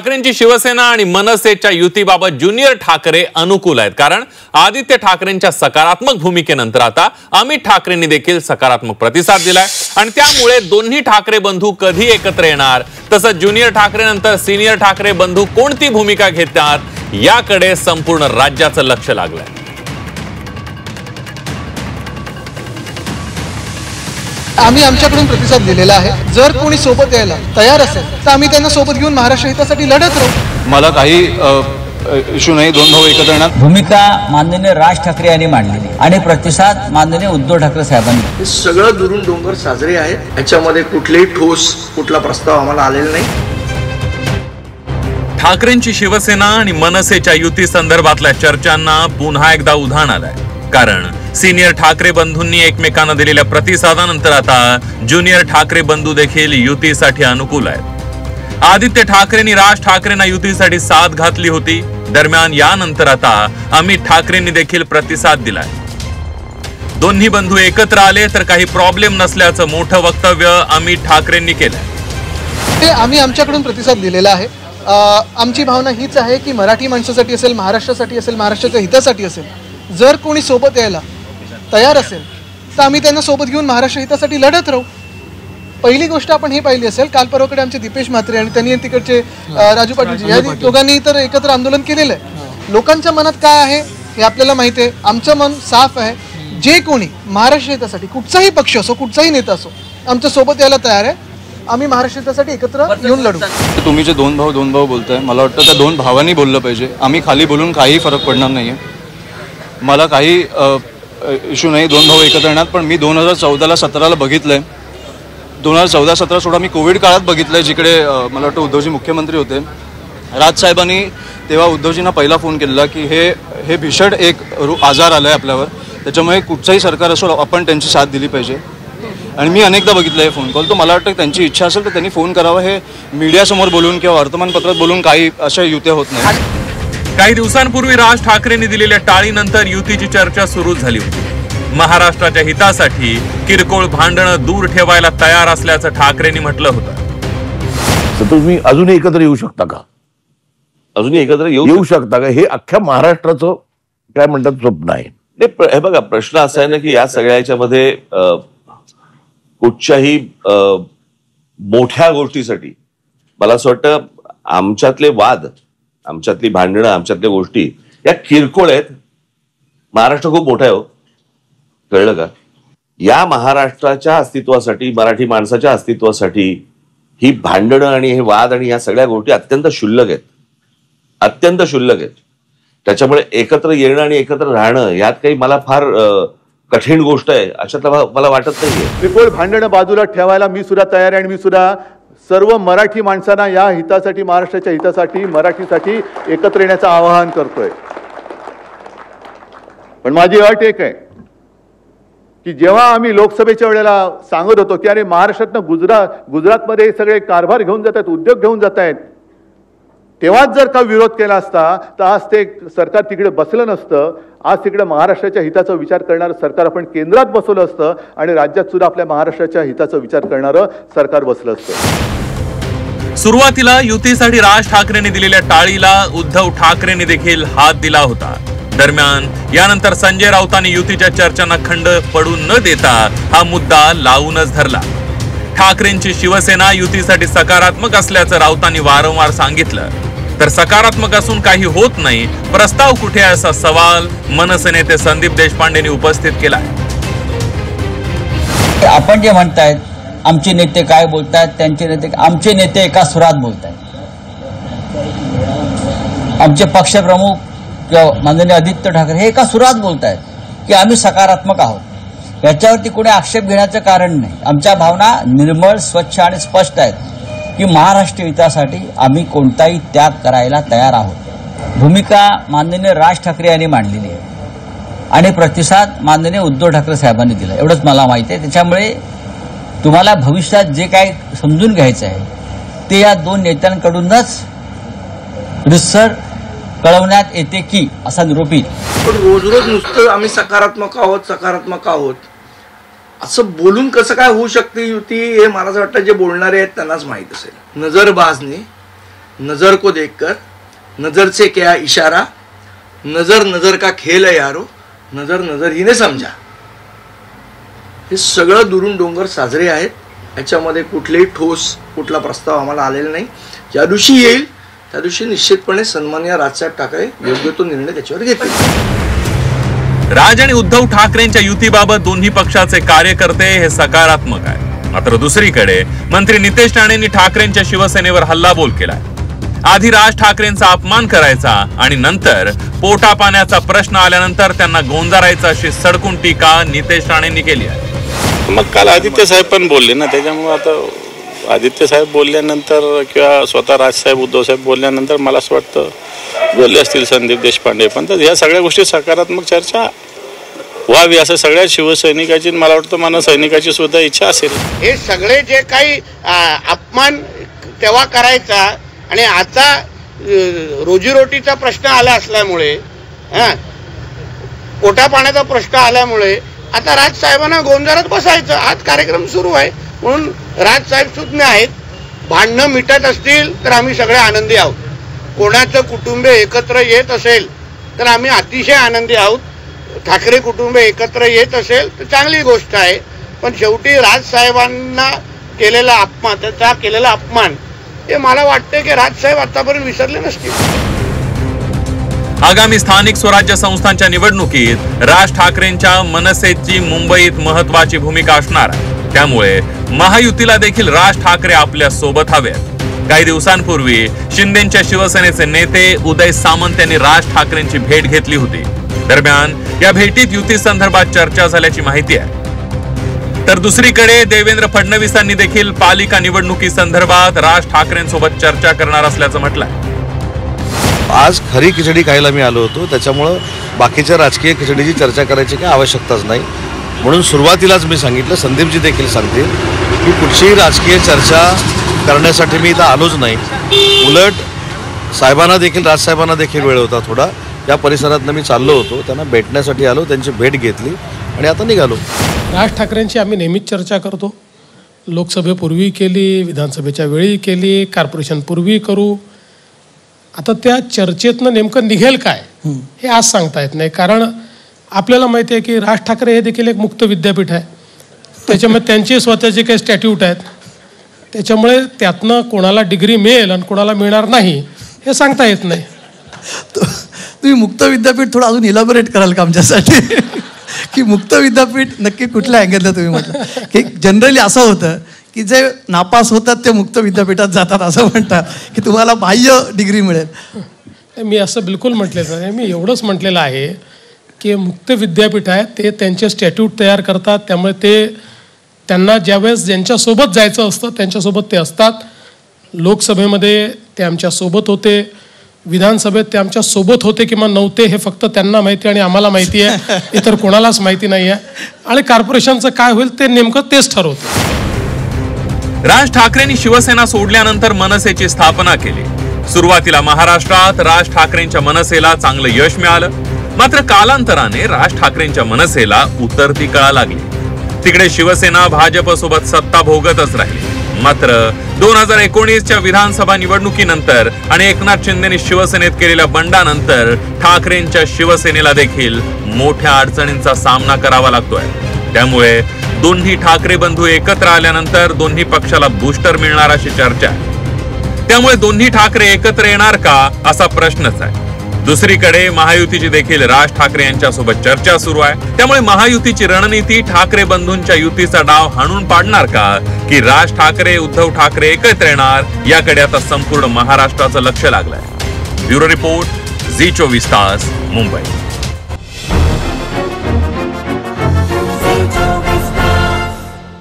ठाकरेंची शिवसेना आणि मनसेच्या युतीबाबत ज्युनियर ठाकरे अनुकूल आहेत, कारण आदित्य ठाकरेंच्या सकारात्मक भूमिकेनंतर आता अमित ठाकरेंनी देखील सकारात्मक प्रतिसाद दिलाय आणि त्यामुळे दोन्ही ठाकरे बंधू कधी एकत्र येणार, तसंच ज्युनियर ठाकरे नंतर सिनियर ठाकरे बंधू कोणती भूमिका घेतात याकडे संपूर्ण राज्याचं लक्ष लागलंय। आम्ही आमच्याकडून प्रतिसाद दिलेला आहे। जर कोणी सोबत यायला तयार असेल तर आम्ही त्यांना सोबत घेऊन महाराष्ट्र हितासाठी लढत राहू। मला काही इश्यू नाही, दोन भाऊ एकत्र येणार। भूमिका माननीय राज ठाकरे यांनी मांडलेली आणि प्रतिसाद माननीय उद्धव ठाकरे साहेबांनी। हे सगळं दुरून डोंगर साजरे आहेत, याच्यामध्ये कुठलेही ठोस कुठला प्रस्ताव आम्हाला आलेला नाही। ठाकरेंची शिवसेना आणि मनसेच्या युती संदर्भातल्या चर्चांना पुन्हा एकदा उधाण आलंय, कारण सिनियर ठाकरे बंधूंनी एकमेकांना दिलेल्या प्रतिसादानंतर आता ज्युनियर ठाकरे बंधू देखील युतीसाठी अनुकूल आहेत। आदित्य ठाकरेंनी राज ठाकरेंना युतीसाठी साथ घातली होती। दरम्यान यानंतर आता अमित ठाकरेंनी देखील प्रतिसाद दिलाय। दोन्ही बंधू एकत्र आले तर काही प्रॉब्लेम नसल्याचं मोठं वक्तव्य अमित ठाकरेंनी केलंय। आम्ही आमच्याकडून प्रतिसाद दिलेला आहे। आमची भावना हीच आहे की मराठी माणसासाठी असेल, महाराष्ट्रासाठी असेल, महाराष्ट्राच्या हितासाठी असेल, जर कोणी सोबत यायला तयार असेल तर आम्ही त्यांना सोबत घेऊन महाराष्ट्र हितासाठी लढत राहू। पहिली गोष्ट आपण हे पाहिली असेल, काल परवाकडे आमचे दीपेश म्हात्रे आणि त्यांनी तिकडचे राजू पाटील या दोघांनी तर एकत्र आंदोलन केलेलं आहे। लोकांच्या मनात काय आहे हे आपल्याला माहिती आहे। आमचं मन साफ आहे, जे कोणी महाराष्ट्र हितासाठी कुठचाही पक्ष असो, कुठचाही नेता असो, आमच्या सोबत यायला तयार आहे। आम्ही महाराष्ट्र हितासाठी एकत्र येऊन लढू। तुम्ही जे दोन भाऊ बोलताय, मला वाटतं त्या दोन भावांनी बोललं पाहिजे। आम्ही खाली बोलून काही फरक पडणार नाहीये। मला काही इश्यू नाही, दोन भाऊ एकत्र येणार, पण मी 2014-17 बघितलंय। 2014-17 सोडा मी कोविड काळात बघितलंय, जिकडे मला वाटतं उद्धवजी मुख्यमंत्री होते। राजसाहेबांनी तेव्हा उद्धवजींना पहिला फोन केला की हे भीषण एक आजार आलाय आपल्यावर, त्याच्यामुळे कुठचंही सरकार असो आपण त्यांची साथ दिली पाहिजे। आणि मी अनेकदा बघितलं हे फोन कॉल, तो मला वाटतं त्यांची इच्छा असेल तर त्यांनी फोन करावा। हे मीडियासमोर बोलून किंवा वर्तमानपत्रात बोलून काही अशा युत्या होत नाही। काही दिवसांपूर्वी राज ठाकरेंनी दिलेल्या टाळीनंतर युतीची चर्चा सुरू झाली होती। महाराष्ट्राच्या हितासाठी किरकोळ भांडणं दूर ठेवायला तयार असल्याचं ठाकरेंनी म्हटलं होतं। तुम्ही अजूनही एकत्र येऊ शकता का? अजूनही एकत्र येऊ शकता का? हे अख्ख्या महाराष्ट्राचं काय म्हणतात स्वप्न आहे। हे बघा, प्रश्न असा आहे ना की या सगळ्याच्या मध्ये कुठच्याही मोठ्या गोष्टीसाठी मला असं वाटतं आमच्यातले वाद, आमच्यातली भांडणं, आमच्यातल्या गोष्टी या किरकोळ आहेत। महाराष्ट्र खूप मोठा आहे हो, कळलं का? या महाराष्ट्राच्या अस्तित्वासाठी, मराठी माणसाच्या अस्तित्वासाठी ही भांडणं आणि हे वाद आणि या सगळ्या गोष्टी अत्यंत क्षुल्लक आहेत, अत्यंत क्षुल्लक आहेत। त्याच्यामुळे एकत्र येणं आणि एकत्र राहणं यात काही मला फार कठीण गोष्ट आहे अशातला मला वाटत नाहीये। किरकोळ भांडणं बाजूला ठेवायला मी सुद्धा तयार आहे आणि मी सुद्धा सर्व मराठी माणसांना या हितासाठी, महाराष्ट्राच्या हितासाठी, मराठीसाठी एकत्र येण्याचं आवाहन करतोय। पण माझी अट एक आहे की जेव्हा आम्ही लोकसभेच्या वेळेला सांगत होतो की अरे महाराष्ट्रातनं गुजरातमध्ये सगळे कारभार घेऊन जात आहेत, उद्योग घेऊन जात आहेत, तेव्हाच जर का विरोध केला असता तर आज ते सरकार तिकडे बसलं नसतं। आज तिकडे महाराष्ट्राच्या हिताचा विचार करणारं सरकार आपण केंद्रात बसवलं असतं आणि राज्यात सुद्धा आपल्या महाराष्ट्राच्या हिताचा विचार करणारं सरकार बसलं असतं। सुरुवातीला युतीसाठी राज ठाकरेंनी दिलेल्या टाळीला उद्धव ठाकरेंनी देखील हात दिला होता। दरम्यान यानंतर संजय राऊतांनी युतीच्या चर्चांना खंड पडू न देता हा मुद्दा लावूनच धरला। ठाकरेंची शिवसेना युतीसाठी सकारात्मक असल्याचं राऊतांनी वारंवार सांगितलं, तर सकारात्मक असून काही होत नाही, प्रस्ताव कुठे आहे असा सवाल मनसे नेते संदीप देशपांडेंनी उपस्थित केलाय। आपण जे म्हणतायत आमचे नेते काय बोलतायत, त्यांचे नेते, आमचे नेते एका सुरात बोलतायत। आमचे पक्षप्रमुख किंवा माननीय आदित्य ठाकरे हे एका सुरात बोलतायत की आम्ही सकारात्मक आहोत। याच्यावरती कोणी आक्षेप घेण्याचं कारण नाही। आमच्या भावना निर्मळ, स्वच्छ आणि स्पष्ट आहेत की महाराष्ट्र हितासाठी आम्ही कोणताही त्याग करायला तयार आहोत। भूमिका माननीय राज ठाकरे यांनी मांडलेली आहे आणि प्रतिसाद माननीय उद्धव ठाकरे साहेबांनी दिला, एवढंच मला माहिती आहे। त्याच्यामुळे तुम्हाला भविष्यात जे काही समजून घ्यायचं आहे ते या दोन नेत्यांकडूनच रितसर कळवण्यात येते की असा निरोप येईल। पण रोज रोज नुसतं आम्ही सकारात्मक आहोत, सकारात्मक आहोत असं बोलून कसं काय होऊ शकते युती, हे मला असं वाटतं जे बोलणारे आहेत त्यांनाच माहीत असेल। नजरबाजने नजर को देखकर, नजर से क्या इशारा, नजर नजर का खेल है यारो, नजर नजर ही ने समजा. हे सगळं दुरून डोंगर साजरे आहेत. याच्यामध्ये कुठलेही ठोस कुठला प्रस्ताव आम्हाला आलेला नाही. ज्या दिवशी येईल त्या दिवशी निश्चितपणे सन्माननीय राजसाहेब ठाकरे योग्य तो निर्णय त्याच्यावर घेतील. राज आणि उद्धव ठाकरेंच्या युतीबाबत दोन्ही पक्षाचे कार्यकर्ते हे सकारात्मक आहे. मात्र दुसरीकडे मंत्री नितेश राणेंनी ठाकरेंच्या शिवसेनेवर हल्लाबोल केलाय. आधी राज ठाकरेंचा अपमान करायचा आणि नंतर पोटा पाण्याचा प्रश्न आल्यानंतर त्यांना गोंजारायचा अशी सडकून टीका नितेश राणेंनी केली आहे. मग काल आदित्य साहेब पण बोलले ना, त्याच्यामुळे आता आदित्य साहेब बोलल्यानंतर किंवा स्वतः राजसाहेब उद्धव साहेब बोलल्यानंतर मला असं वाटतं बोलले असतील संदीप देशपांडे पण, तर ह्या सगळ्या गोष्टी सकारात्मक चर्चा व्हावी असं सगळ्या शिवसैनिकाची, मला वाटतं मनसैनिकाची सुद्धा इच्छा असेल. हे सगळे जे काही अपमान तेव्हा करायचा आणि आता रोजीरोटीचा प्रश्न आला असल्यामुळे, पोटा पाण्याचा प्रश्न आल्यामुळे आता राजसाहेबांना गोंजारत बसायचं. आज कार्यक्रम सुरू आहे म्हणून राजसाहेब सुज्ञ आहेत. भांडणं मिटत असतील तर आम्ही सगळे आनंदी आहोत. कोणाचं कुटुंब एकत्र येत असेल तर आम्ही अतिशय आनंदी आहोत. ठाकरे कुटुंब एकत्र येत असेल तर चांगली गोष्ट आहे. पण शेवटी राजसाहेबांना केलेला अपमान, त्याचा केलेला अपमान हे मला वाटतं की राजसाहेब आतापर्यंत विसरले नसतील. आगामी स्थानिक स्वराज्य संस्थांच्या निवडणुकीत राज ठाकरेंच्या मनसेची मुंबईत महत्वाची भूमिका असणार आहे. त्यामुळे महायुतीला देखील राज ठाकरे आपल्या सोबत हवेत. काही दिवसांपूर्वी शिंदेच्या शिवसेनेचे नेते उदय सामंत यांनी राज ठाकरेंची भेट घेतली होती. दरम्यान या भेटीत युती संदर्भात चर्चा झाल्याची माहिती आहे. तर दुसरीकडे देवेंद्र फडणवीसांनी देखील पालिका निवडणुकी संदर्भात राज ठाकरेंसोबत चर्चा करणार असल्याचं म्हटलंय. आज खरी खिचडी खायला मी आलो होतो, त्याच्यामुळं बाकीच्या राजकीय खिचडीची चर्चा करायची काही आवश्यकताच नाही. म्हणून सुरुवातीलाच मी सांगितलं, संदीपजी देखील सांगतील की कुठचीही राजकीय चर्चा करण्यासाठी मी इथं आलोच नाही. उलट साहेबांना देखील, राजसाहेबांना देखील वेळ होता थोडा, त्या परिसरातनं मी चाललो होतो, त्यांना भेटण्यासाठी आलो, त्यांची भेट घेतली आणि आता निघालो. राज ठाकरेंची आम्ही नेहमीच चर्चा करतो. लोकसभेपूर्वी केली, विधानसभेच्या वेळी केली, कॉर्पोरेशनपूर्वी करू. आता त्या चर्चेतनं नेमकं निघेल काय हे आज सांगता येत नाही. कारण आपल्याला माहिती आहे की राज ठाकरे हे देखील एक मुक्त विद्यापीठ आहे. त्याच्यामुळे त्यांचे स्वतःचे काही स्टॅट्यूट आहेत. त्याच्यामुळे त्यातनं कोणाला डिग्री मिळेल आणि कोणाला मिळणार नाही हे सांगता येत नाही. तुम्ही मुक्त विद्यापीठ थोडं अजून इलॅबोरेट कराल का आमच्यासाठी की मुक्त विद्यापीठ नक्की कुठल्या अँगलला तुम्ही म्हटलं की जनरली असं होतं की जे नापास होतात ते मुक्त विद्यापीठात जातात असं म्हणतात की तुम्हाला बाह्य डिग्री मिळेल. मी असं बिलकुल म्हटलेलं नाही. मी एवढंच म्हटलेलं आहे की मुक्त विद्यापीठ आहे, ते त्यांचे स्टॅट्यूट तयार करतात. त्यामुळे ते त्यांना ज्यावेळेस ज्यांच्यासोबत जायचं असतं त्यांच्यासोबत ते असतात. लोकसभेमध्ये ते आमच्यासोबत होते, विधानसभेत ते आमच्या सोबत होते किंवा नव्हते हे फक्त त्यांना माहिती आणि आम्हाला माहिती आहे, इतर कोणालाच माहिती नाही आहे. आणि कॉर्पोरेशनचं काय होईल ते नेमकं तेच ठरवतं. राज ठाकरेंनी शिवसेना सोडल्यानंतर मनसेची स्थापना केली. सुरुवातीला महाराष्ट्रात राज ठाकरेंच्या मनसेला चांगलं यश मिळालं. मात्र कालांतराने राज ठाकरेंच्या मनसेला उतरती कळा लागली. तिकडे शिवसेना भाजपसोबत सत्ता भोगतच राहिली. मात्र 2019च्या विधानसभा निवडणुकीनंतर आणि एकनाथ शिंदेनी शिवसेनेत केलेल्या बंडानंतर ठाकरेंच्या शिवसेनेला देखील मोठ्या अडचणींचा सामना करावा लागतोय. त्यामुळे दोन्ही ठाकरे बंधू एकत्र आल्यानंतर दोन्ही पक्षाला बूस्टर मिळणार अशी चर्चा आहे. त्यामुळे दोन्ही ठाकरे एकत्र येणार का असा प्रश्नच आहे. दुसरीकडे महायुतीची देखील राज ठाकरे यांच्यासोबत चर्चा सुरू आहे. त्यामुळे महायुतीची रणनीती ठाकरे बंधूंच्या युतीचा डाव हाणून पाडणार का, की राज ठाकरे उद्धव ठाकरे एकत्र येणार, याकडे आता संपूर्ण महाराष्ट्राचं लक्ष लागलंय. ब्युरो रिपोर्ट, झी 24 तास, मुंबई.